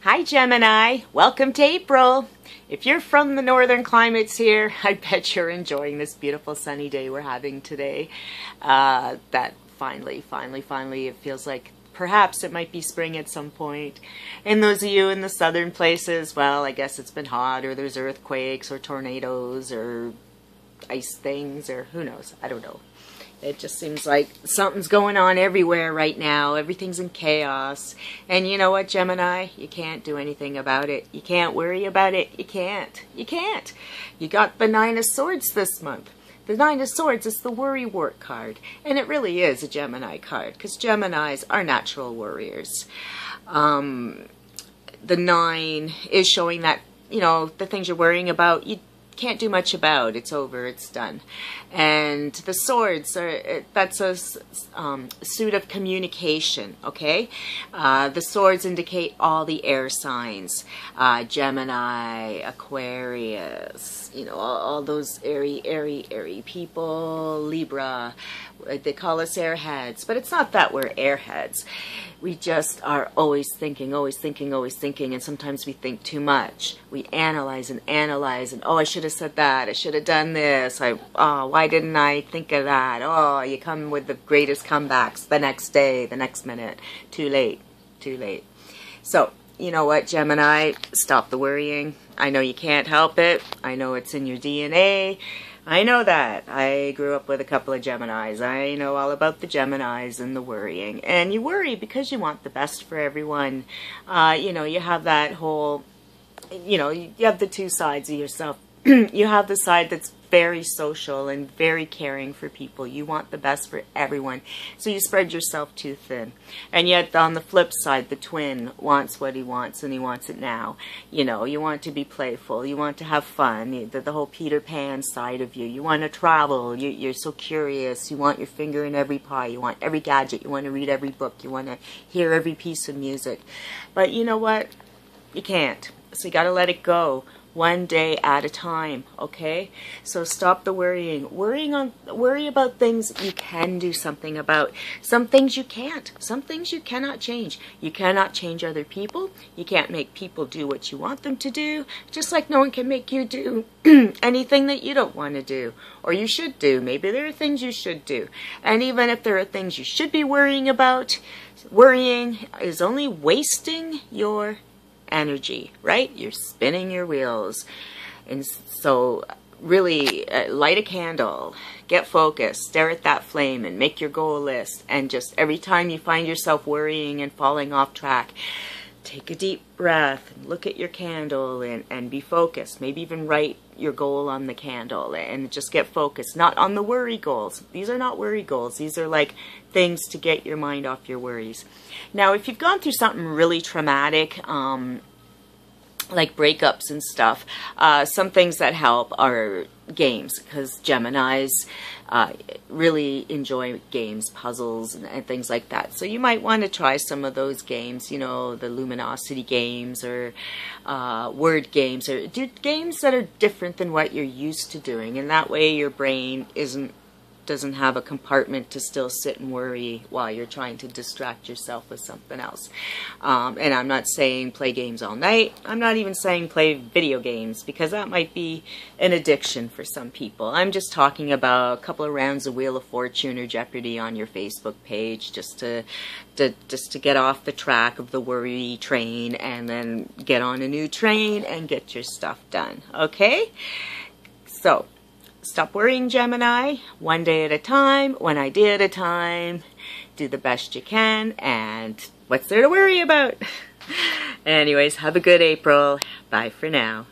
Hi Gemini, welcome to April. If you're from the northern climates here, I bet you're enjoying this beautiful sunny day we're having today. That finally it feels like perhaps it might be spring at some point. And those of you in the southern places, well, I guess it's been hot, or there's earthquakes or tornadoes or ice things, or who knows, I don't know. It just seems like something's going on everywhere right now. Everything's in chaos. And you know what, Gemini? You can't do anything about it. You can't worry about it. You can't. You can't. You got the Nine of Swords this month. The Nine of Swords is the worry wart card. And it really is a Gemini card, because Geminis are natural worriers. The Nine is showing that, you know, the things you're worrying about, you can't do much about. It's over, it's done. And the swords that's a suit of communication, okay? The swords indicate all the air signs, Gemini, Aquarius, you know, all those airy people, Libra. They call us airheads, but it's not that we're airheads. We just are always thinking, and sometimes we think too much. We analyze, and oh, I should have said that, I should have done this, oh, why didn't I think of that? Oh, you come with the greatest comebacks the next day, the next minute. Too late, too late. So, you know what, Gemini, stop the worrying. I know you can't help it. I know it's in your DNA. I know that. I grew up with a couple of Geminis. I know all about the Geminis and the worrying. And you worry because you want the best for everyone. You know, you have that whole, you know, you have the two sides of yourself. You have the side that's very social and very caring for people. You want the best for everyone. So you spread yourself too thin. And yet on the flip side, the twin wants what he wants, and he wants it now. You know, you want to be playful. You want to have fun. The whole Peter Pan side of you. You want to travel. You're so curious. You want your finger in every pie. You want every gadget. You want to read every book. You want to hear every piece of music. But you know what? You can't. So you got to let it go. One day at a time, okay? So stop the worrying. Worry about things you can do something about. Some things you can't. Some things you cannot change. You cannot change other people. You can't make people do what you want them to do. Just like no one can make you do anything that you don't want to do. Or you should do. Maybe there are things you should do. And even if there are things you should be worrying about, worrying is only wasting your energy, right? You're spinning your wheels. And so really light a candle, get focused, stare at that flame, and make your goal list. And just every time you find yourself worrying and falling off track, take a deep breath and look at your candle and be focused. Maybe even write your goal on the candle and just get focused. Not on the worry goals. These are not worry goals. These are like things to get your mind off your worries. Now, if you've gone through something really traumatic, like breakups and stuff, some things that help are games, because Geminis really enjoy games, puzzles, and things like that. So you might want to try some of those games, you know, the luminosity games, or word games, or do games that are different than what you're used to doing, and that way your brain doesn't have a compartment to still sit and worry while you're trying to distract yourself with something else. And I'm not saying play games all night. I'm not even saying play video games, because that might be an addiction for some people. I'm just talking about a couple of rounds of Wheel of Fortune or Jeopardy on your Facebook page, just to get off the track of the worry train, and then get on a new train and get your stuff done. Okay? So stop worrying, Gemini. One day at a time, one idea at a time. Do the best you can, and what's there to worry about? Anyways, have a good April. Bye for now.